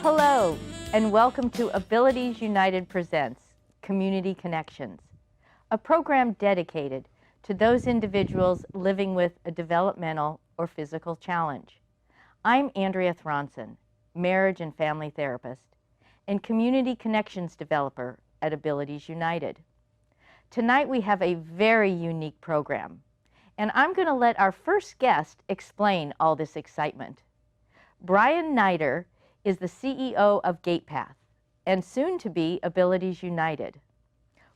Hello, and welcome to Abilities United presents Community Connections, a program dedicated to those individuals living with a developmental or physical challenge. I'm Andrea Throndson, marriage and family therapist, and community connections developer at Abilities United. Tonight we have a very unique program, and I'm going to let our first guest explain all this excitement. Bryan Neider is the CEO of Gatepath and soon to be Abilities United.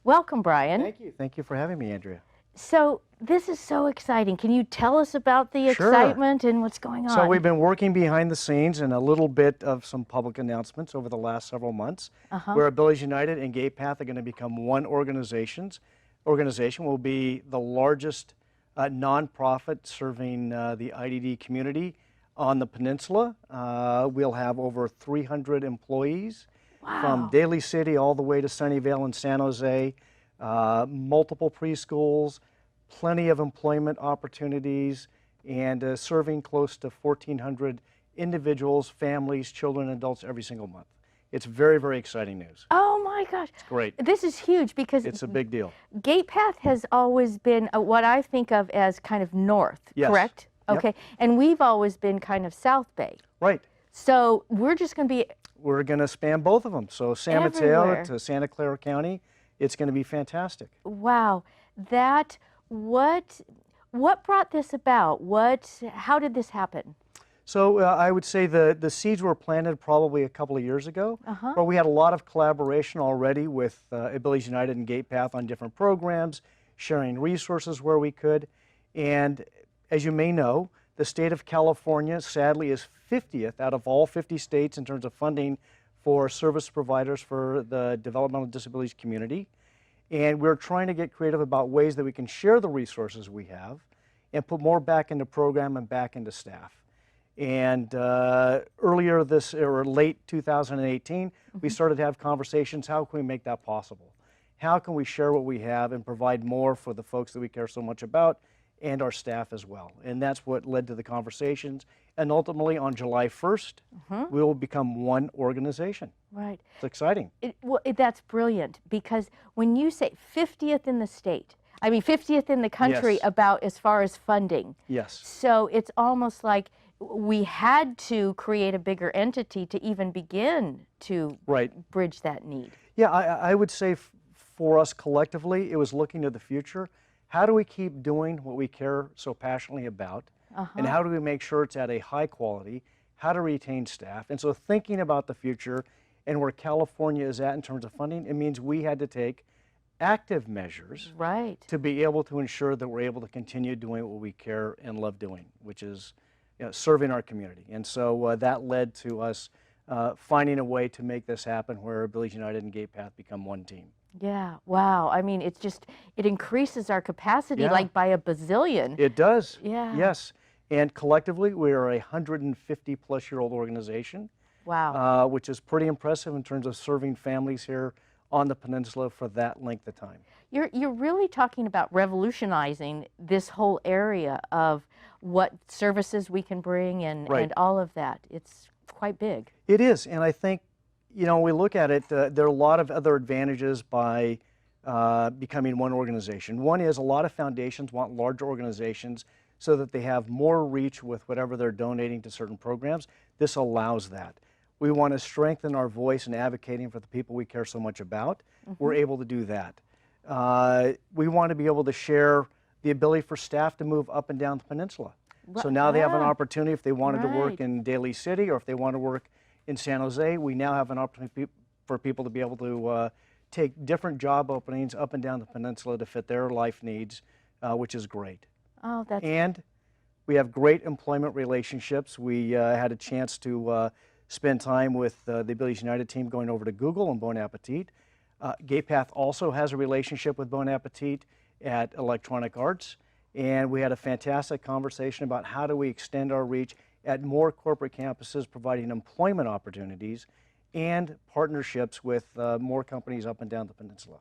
Welcome, Bryan. Thank you. Thank you for having me, Andrea. So this is so exciting. Can you tell us about the excitement and what's going on? So we've been working behind the scenes and a little bit of some public announcements over the last several months where Abilities United and Gatepath are going to become one organization. Will be the largest nonprofit serving the IDD community on the peninsula. We'll have over 300 employees from Daly City all the way to Sunnyvale and San Jose, multiple preschools, plenty of employment opportunities, and serving close to 1,400 individuals, families, children, and adults every single month. It's very, very exciting news. Oh my gosh. It's great. This is huge because it's a big deal. Gatepath has always been what I think of as kind of north, correct? Okay. Yep. And we've always been kind of South Bay. Right. So we're just going to be... We're going to span both of them. So San Mateo to Santa Clara County, it's going to be fantastic. Wow. What brought this about? How did this happen? So I would say the seeds were planted probably a couple of years ago, but we had a lot of collaboration already with Abilities United and Gatepath on different programs, sharing resources where we could. And as you may know, the state of California sadly is 50th out of all 50 states in terms of funding for service providers for the developmental disabilities community. And we're trying to get creative about ways that we can share the resources we have and put more back into program and back into staff. And earlier late 2018, we started to have conversations, how can we make that possible? How can we share what we have and provide more for the folks that we care so much about and our staff as well? And that's what led to the conversations. And ultimately on July 1st, we will become one organization. Right. It's exciting. That's brilliant, because when you say 50th in the state, I mean 50th in the country about as far as funding. Yes. So it's almost like we had to create a bigger entity to even begin to bridge that need. Yeah, I would say for us collectively, it was looking to the future. How do we keep doing what we care so passionately about? And how do we make sure it's at a high quality? How to retain staff? And so thinking about the future and where California is at in terms of funding, it means we had to take active measures to be able to ensure that we're able to continue doing what we care and love doing, which is serving our community. And so that led to us finding a way to make this happen where Abilities United and Gatepath become one team. Yeah, wow. I mean, it increases our capacity like by a bazillion. It does. Yeah. Yes. And collectively, we are a 150-plus-year-old organization. Wow. Which is pretty impressive in terms of serving families here on the peninsula for that length of time. You're really talking about revolutionizing this whole area of what services we can bring and all of that. It's quite big. It is, and I think, we look at it, there are a lot of other advantages by becoming one organization. One is a lot of foundations want larger organizations so that they have more reach with whatever they're donating to certain programs. This allows that. We want to strengthen our voice in advocating for the people we care so much about. We're able to do that. We want to be able to share the ability for staff to move up and down the peninsula. So now they have an opportunity if they wanted to work in Daly City or if they want to work in San Jose. We now have an opportunity for people to be able to take different job openings up and down the peninsula to fit their life needs, which is great. Oh, and we have great employment relationships. We had a chance to spend time with the Abilities United team going over to Google and Bon Appetit. Gatepath also has a relationship with Bon Appetit at Electronic Arts, and we had a fantastic conversation about how do we extend our reach at more corporate campuses, providing employment opportunities and partnerships with more companies up and down the peninsula.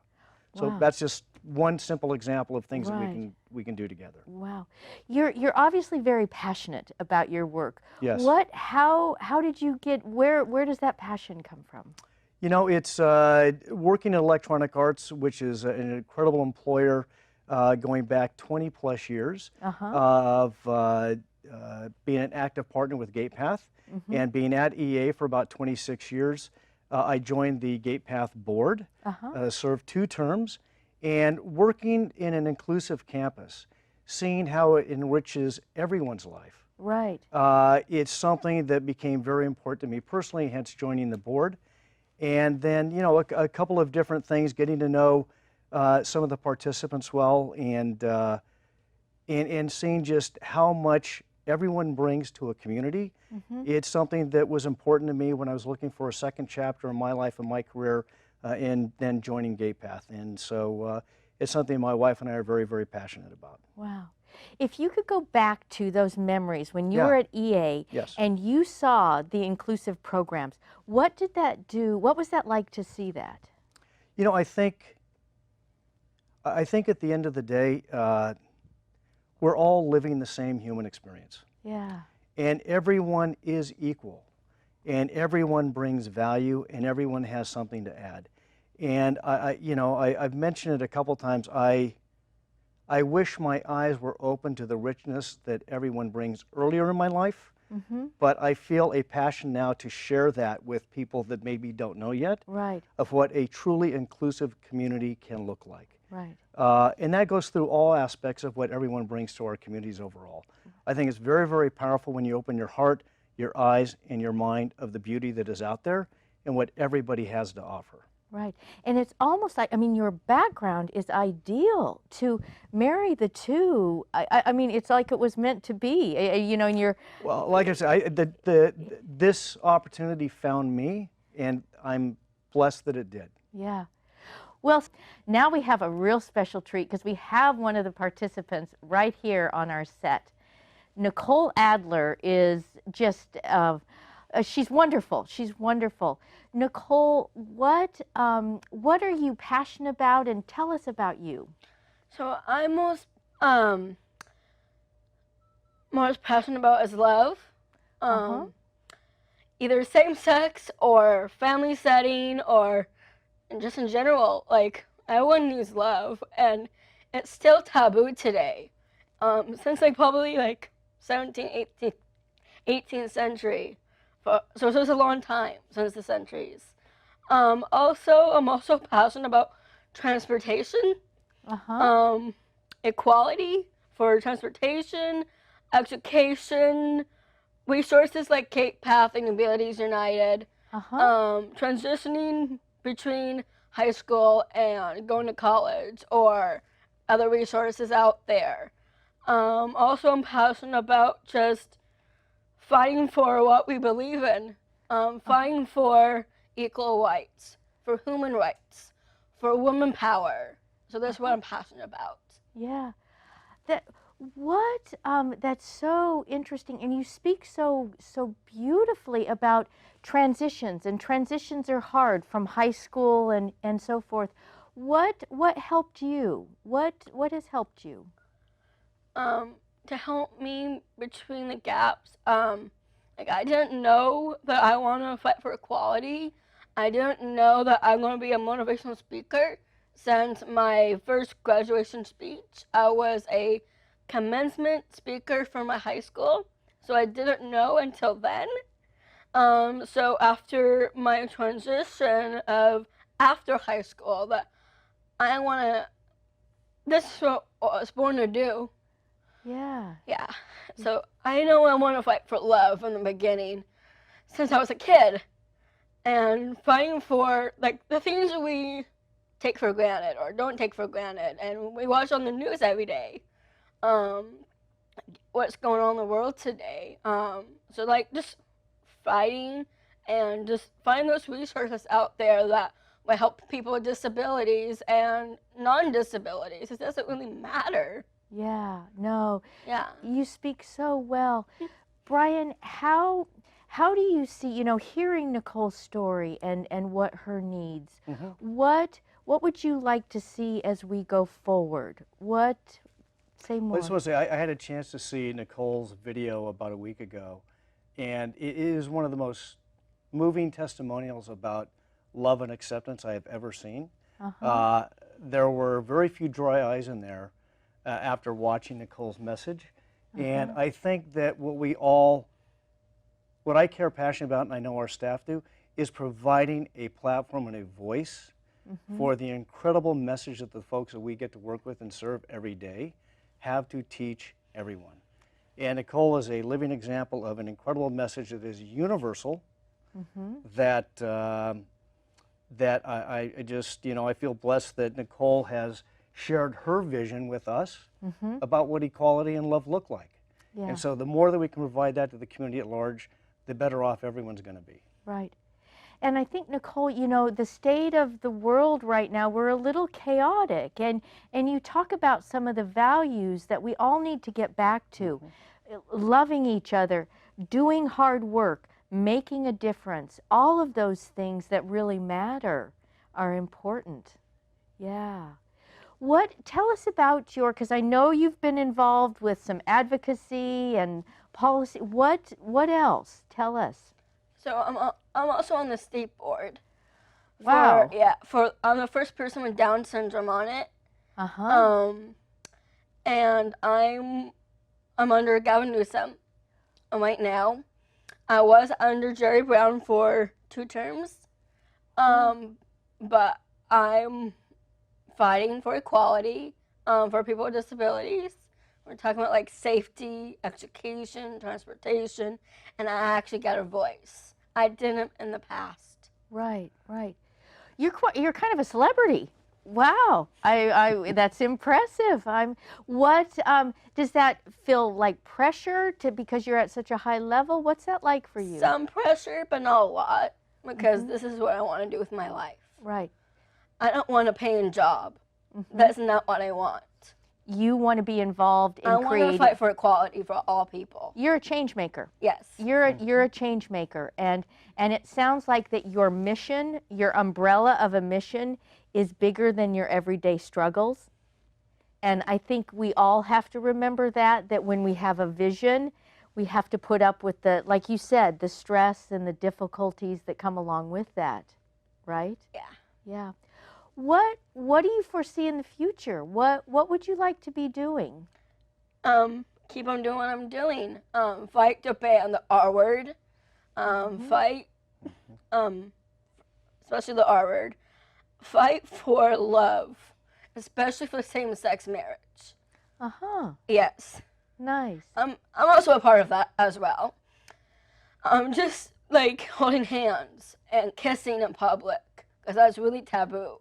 So that's just one simple example of things that Right. we can do together. Wow. You're obviously very passionate about your work. Yes. How did you get, where does that passion come from? You know, it's working in Electronic Arts, which is an incredible employer going back 20 plus years of being an active partner with Gatepath and being at EA for about 26 years. I joined the Gatepath board, served 2 terms, and working in an inclusive campus, seeing how it enriches everyone's life. Right. It's something that became very important to me personally, hence joining the board. And then, you know, a couple of different things, getting to know some of the participants well, and seeing just how much everyone brings to a community. It's something that was important to me when I was looking for a second chapter in my life and my career, and then joining Gatepath. And so it's something my wife and I are very, very passionate about. Wow. If you could go back to those memories when you Yeah. were at EA Yes. and you saw the inclusive programs, what did that do? What was that like to see that? You know, I think at the end of the day, we're all living the same human experience. Yeah. And everyone is equal, and everyone brings value, and everyone has something to add. And I've mentioned it a couple times. I wish my eyes were open to the richness that everyone brings earlier in my life, but I feel a passion now to share that with people that maybe don't know yet, Right. of what a truly inclusive community can look like. Right. And that goes through all aspects of what everyone brings to our communities overall. I think it's very, very powerful when you open your heart, your eyes, and your mind of the beauty that is out there and what everybody has to offer. Right. And it's almost like, I mean, your background is ideal to marry the two. I mean, it's like it was meant to be, you know, and you're... Well, like I said, this opportunity found me, and I'm blessed that it did. Yeah. Well, now we have a real special treat because we have one of the participants right here on our set. Nicole Adler is just, she's wonderful. She's wonderful. Nicole, what are you passionate about, and tell us about you? So I'm most passionate about is love. Either same sex or family setting or just in general. Like, everyone needs love, and it's still taboo today. Since like probably like 17th, 18th century. So it's a long time, since the centuries. I'm also passionate about transportation, equality for transportation, education, resources like Gatepath and Abilities United, transitioning between high school and going to college or other resources out there. Also, I'm passionate about just fighting for what we believe in, fighting for equal rights, for human rights, for women power. So that's what I'm passionate about. Yeah. That's so interesting, and you speak so beautifully about transitions, and transitions are hard from high school and so forth. What helped you? What has helped you? To help me between the gaps, like, I didn't know that I want to fight for equality. I didn't know that I'm going to be a motivational speaker. Since my first graduation speech, I was a commencement speaker for my high school, so I didn't know until then. So after my transition of after high school, that this is what I was born to do. Yeah. Yeah. So I know I want to fight for love from the beginning, since I was a kid, and fighting for like the things that we take for granted or don't take for granted, and we watch on the news every day. What's going on in the world today? So like just fighting and just find those resources out there that will help people with disabilities and non-disabilities. It doesn't really matter. Yeah, no. Yeah. You speak so well. Bryan, how do you see, you know, hearing Nicole's story and what her needs, what What would you like to see as we go forward? Say more. I just want to say, I had a chance to see Nicole's video about a week ago, and it is one of the most moving testimonials about love and acceptance I have ever seen. There were very few dry eyes in there after watching Nicole's message, and I think that what I care passionately about, and I know our staff do, is providing a platform and a voice for the incredible message that the folks that we get to work with and serve every day have to teach everyone. And Nicole is a living example of an incredible message that is universal, that I just, I feel blessed that Nicole has shared her vision with us about what equality and love look like. Yeah. And so the more that we can provide that to the community at large, the better off everyone's going to be. Right. And I think, Nicole, the state of the world right now, we're a little chaotic. And you talk about some of the values that we all need to get back to. Loving each other, doing hard work, making a difference. All of those things that really matter are important. Yeah. Tell us about because I know you've been involved with some advocacy and policy. What else? Tell us. So I'm also on the state board. Wow. I'm the first person with Down syndrome on it. And I'm under Gavin Newsom right now. I was under Jerry Brown for 2 terms, but I'm fighting for equality for people with disabilities. We're talking about like safety, education, transportation, and I actually got a voice. I didn't in the past. Right. You're kind of a celebrity. Wow, that's impressive. Does that feel like pressure because you're at such a high level? What's that like for you? Some pressure, but not a lot, because this is what I want to do with my life. Right. I don't want a paying job. That's not what I want. You want to be involved in creating. I want to fight for equality for all people. You're a change maker. Yes. You're a change maker, and it sounds like that your mission, your umbrella of a mission, is bigger than your everyday struggles. And I think we all have to remember that when we have a vision, we have to put up with like you said, the stress and the difficulties that come along with that, right? Yeah. Yeah. What do you foresee in the future? What would you like to be doing? Keep on doing what I'm doing. Fight to ban the R word. Fight, especially the R word. Fight for love, especially for same-sex marriage. Yes. Nice. I'm also a part of that as well. Just like holding hands and kissing in public, because that's really taboo.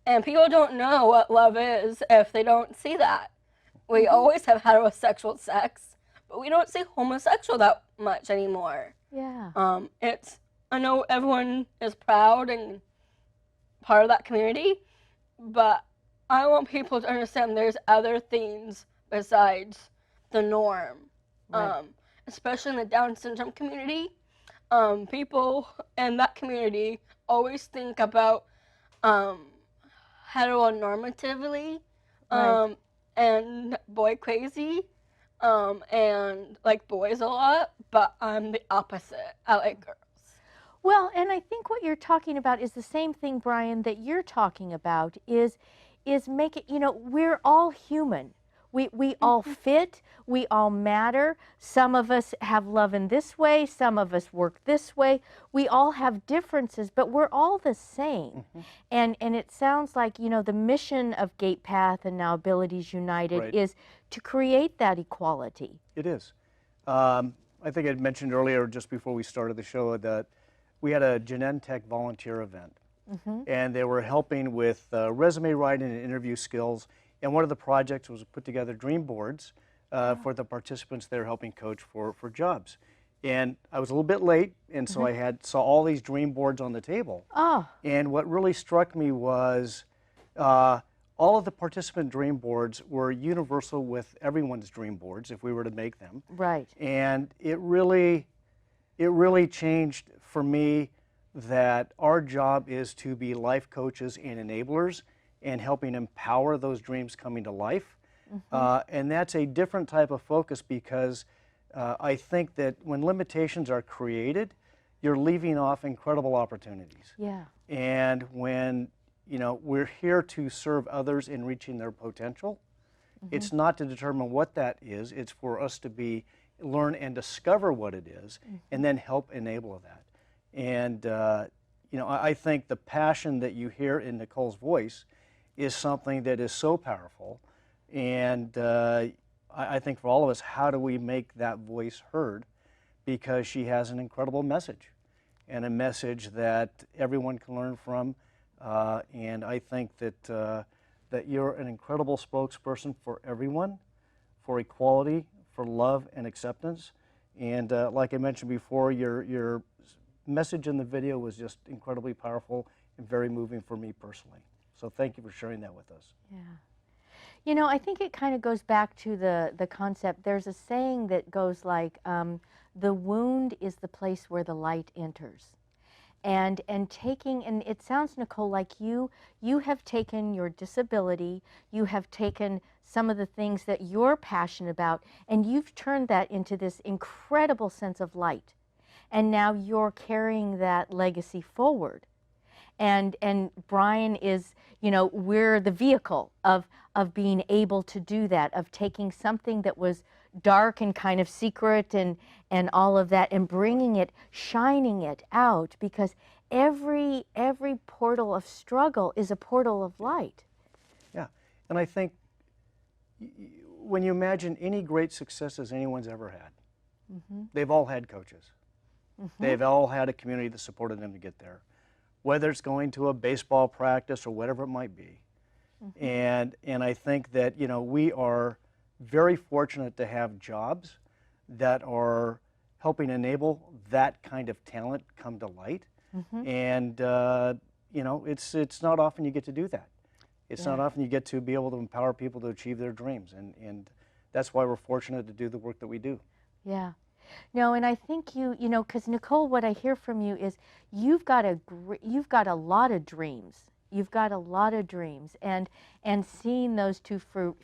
And people don't know what love is if they don't see that. We always have heterosexual sex, but we don't see homosexual that much anymore. Yeah. I know everyone is proud and part of that community, but I want people to understand there's other things besides the norm. Right. Especially in the Down syndrome community. People in that community always think about heteronormatively, Right. and boy crazy, and like boys a lot, but I'm the opposite. I like girls. Well, and I think what you're talking about is the same thing, Bryan, that you're talking about is make it, we're all human. We all fit, we all matter. Some of us have love in this way, some of us work this way. We all have differences, but we're all the same. And it sounds like, the mission of Gatepath and now Abilities United is to create that equality. It is. I think I mentioned earlier, just before we started the show, that we had a Genentech volunteer event. And they were helping with resume writing and interview skills. And one of the projects was to put together dream boards for the participants they were helping coach for jobs. And I was a little bit late, and so I saw all these dream boards on the table. And what really struck me was all of the participant dream boards were universal with everyone's dream boards if we were to make them. Right. And it really changed for me that our job is to be life coaches and enablers and helping empower those dreams coming to life. And that's a different type of focus because I think that when limitations are created, you're leaving off incredible opportunities. Yeah. And when, you know, we're here to serve others in reaching their potential, it's not to determine what that is, it's for us to learn and discover what it is, and then help enable that. And, you know, I think the passion that you hear in Nicole's voice is something that is so powerful. And I think for all of us, how do we make that voice heard? Because she has an incredible message, and a message that everyone can learn from. And I think that, that you're an incredible spokesperson for everyone, for equality, for love and acceptance. And like I mentioned before, your message in the video was just incredibly powerful and very moving for me personally. So thank you for sharing that with us. Yeah. You know, I think it kind of goes back to the concept. There's a saying that goes like, the wound is the place where the light enters. And taking, and it sounds, Nicole, like you have taken your disability, you have taken some of the things that you're passionate about, and you've turned that into this incredible sense of light. And now you're carrying that legacy forward. And Bryan is, you know, we're the vehicle of being able to do that, of taking something that was dark and kind of secret and all of that, and bringing it, shining it out, because every portal of struggle is a portal of light. Yeah, and I think when you imagine any great successes anyone's ever had, they've all had coaches. They've all had a community that supported them to get there, whether it's going to a baseball practice or whatever it might be. And I think that, you know, we are very fortunate to have jobs that are helping enable that kind of talent come to light. And, you know, it's not often you get to do that. It's not often you get to be able to empower people to achieve their dreams. And that's why we're fortunate to do the work that we do. Yeah. No, and I think you know, because Nicole, what I hear from you is you've got a lot of dreams. You've got a lot of dreams, and seeing those to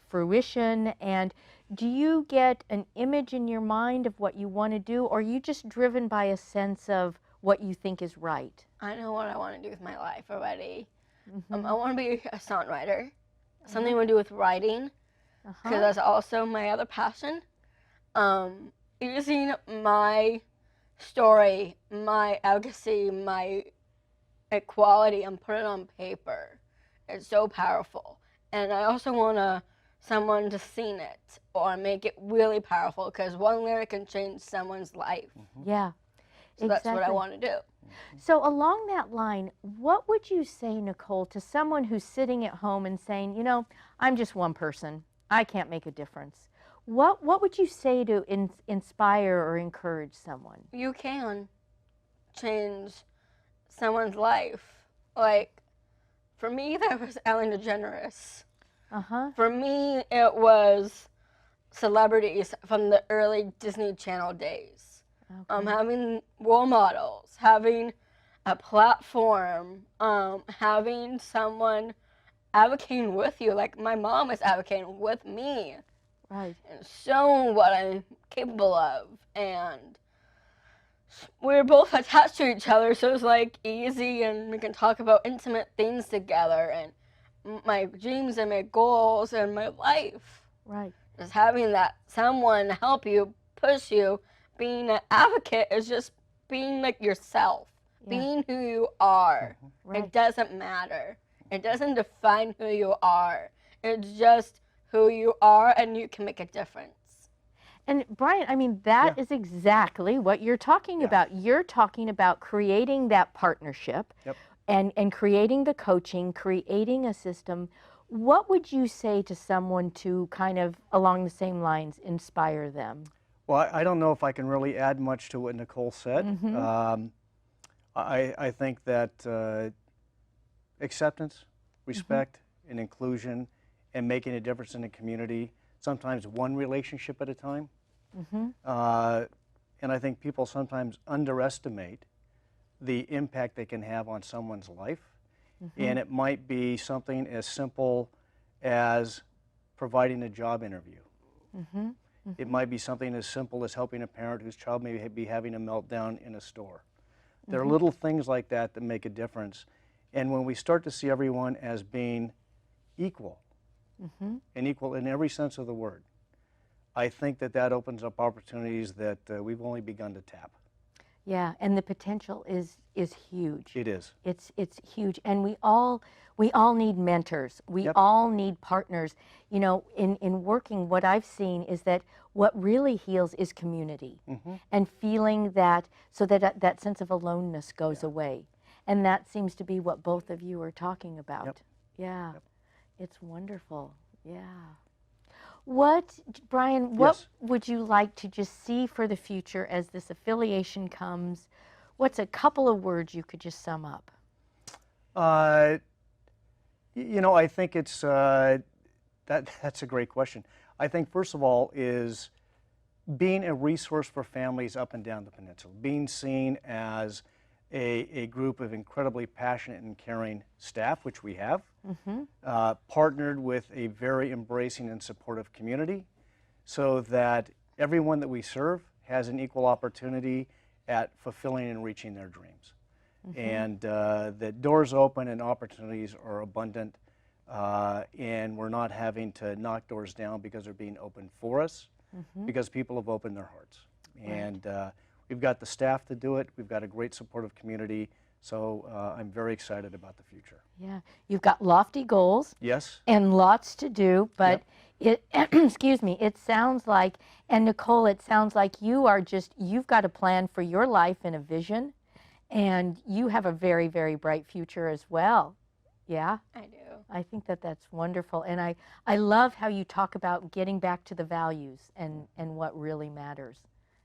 fruition. And do you get an image in your mind of what you want to do, or are you just driven by a sense of what you think is right? I know what I want to do with my life already. I want to be a songwriter, something to do with writing, because that's also my other passion. Using my story, my advocacy, my equality, and put it on paper. It's so powerful. And I also want someone to sing it or make it really powerful, because one lyric can change someone's life. Yeah, so exactly. That's what I want to do. So along that line, what would you say, Nicole, to someone who's sitting at home and saying, you know, I'm just one person, I can't make a difference? What would you say to inspire or encourage someone? You can change someone's life. Like, for me, that was Ellen DeGeneres. For me, it was celebrities from the early Disney Channel days. Having role models, having a platform, having someone advocating with you. Like, my mom is advocating with me. Right. And showing what I'm capable of. And we're both attached to each other, so it's like easy, and we can talk about intimate things together, and my dreams and my goals and my life. Right. Just having that someone help you, push you. Being an advocate is just being like yourself, being who you are. Right. It doesn't matter. It doesn't define who you are. It's just who you are, and you can make a difference. And Bryan, I mean, that is exactly what you're talking about. You're talking about creating that partnership and creating the coaching, creating a system. What would you say to someone to kind of, along the same lines, inspire them? Well, I don't know if I can really add much to what Nicole said. I think that acceptance, respect, and inclusion, and making a difference in the community, sometimes one relationship at a time. And I think people sometimes underestimate the impact they can have on someone's life. And it might be something as simple as providing a job interview. It might be something as simple as helping a parent whose child may be having a meltdown in a store. There are little things like that that make a difference. And when we start to see everyone as being equal, and equal in every sense of the word, I think that that opens up opportunities that we've only begun to tap. Yeah, and the potential is huge. It is. It's huge, and we all need mentors. We all need partners. You know, in working, what I've seen is that what really heals is community, and feeling that, so that that sense of aloneness goes away, and that seems to be what both of you are talking about. Yeah, it's wonderful. Yeah. Bryan, what would you like to just see for the future as this affiliation comes? What's a couple of words you could just sum up? You know, I think it's, that's a great question. I think first of all is being a resource for families up and down the peninsula, being seen as a group of incredibly passionate and caring staff, which we have, partnered with a very embracing and supportive community, so that everyone that we serve has an equal opportunity at fulfilling and reaching their dreams. And that doors open and opportunities are abundant, and we're not having to knock doors down because they're being opened for us, because people have opened their hearts. And we've got the staff to do it. We've got a great supportive community. So I'm very excited about the future. Yeah, you've got lofty goals. Yes. And lots to do, but it, excuse me, it sounds like, and Nicole, it sounds like you've got a plan for your life and a vision, and you have a very, very bright future as well. Yeah? I do. I think that that's wonderful. And I love how you talk about getting back to the values and what really matters.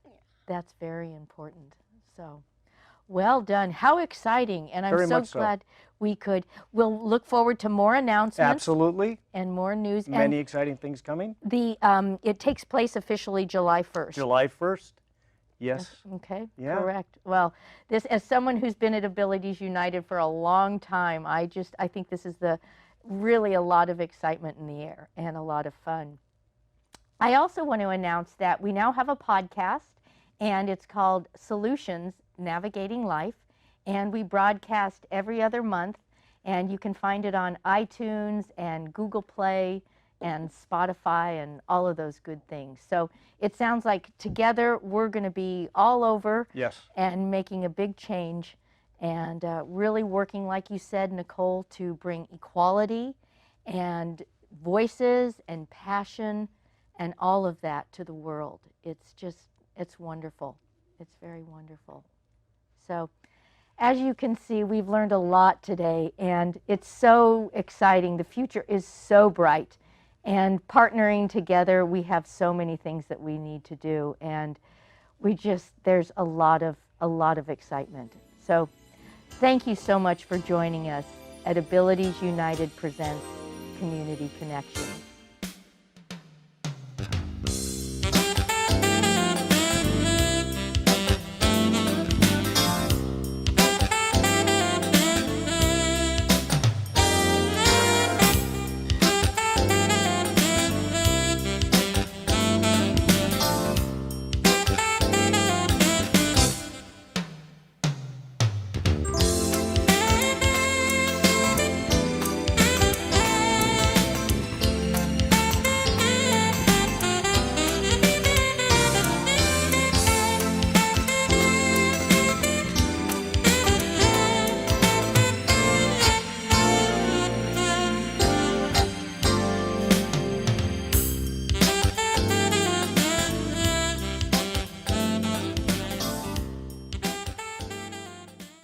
Yeah. That's very important. So, well done. How exciting. And I'm so glad we'll look forward to more announcements. Absolutely. And more news. Many exciting things coming. It takes place officially July 1st. July 1st. Yes. Okay, Yeah. correct. Well, as someone who's been at Abilities United for a long time, I think this is really a lot of excitement in the air and a lot of fun. I also want to announce that we now have a podcast, and it's called Solutions Navigating Life, and we broadcast every other month, and you can find it on iTunes and Google Play and Spotify and all of those good things. So it sounds like together we're going to be all over and making a big change, and really working, like you said, Nicole, to bring equality and voices and passion and all of that to the world. It's wonderful. It's very wonderful. So as you can see, we've learned a lot today, and it's so exciting. The future is so bright. And partnering together, we have so many things that we need to do, and there's a lot of excitement. So thank you so much for joining us at Abilities United Presents Community Connection.